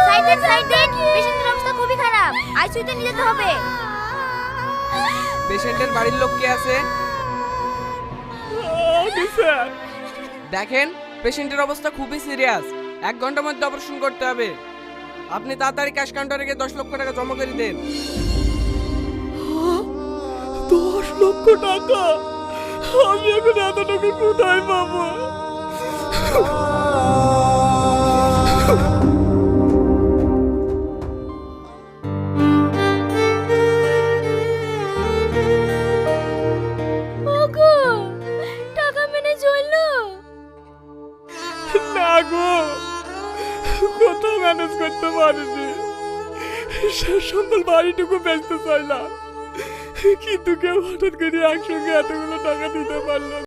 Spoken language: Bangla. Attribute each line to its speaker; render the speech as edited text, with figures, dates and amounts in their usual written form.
Speaker 1: সাইড দেন, পেশেন্টের অবস্থা খুবই খারাপ, আইসিইউতে নিয়ে যেতে হবে।
Speaker 2: পেশেন্টের বাড়ির লোক কে আছে?
Speaker 3: স্যার।
Speaker 2: দেখেন, পেশেন্টের অবস্থা খুবই সিরিয়াস, 1 ঘন্টার মধ্যে অপারেশন করতে হবে। আপনি তাড়াতাড়ি ক্যাশ কাউন্টারে গিয়ে 10 লক্ষ টাকা জমা করে দেন।
Speaker 3: 10 লক্ষ টাকা? আমি এখন এত টাকা কোথায় পাবো?
Speaker 1: ওগো, টাকা মেনে চললো?
Speaker 3: না গো, কোথাও ম্যানেজ করতে পারিনি। শেষ সম্বল বাড়িটুকু বেচতে চাইলাম, কিন্তু কেউ হঠাৎ করে একসঙ্গে এতগুলো টাকা দিতে পারলো না।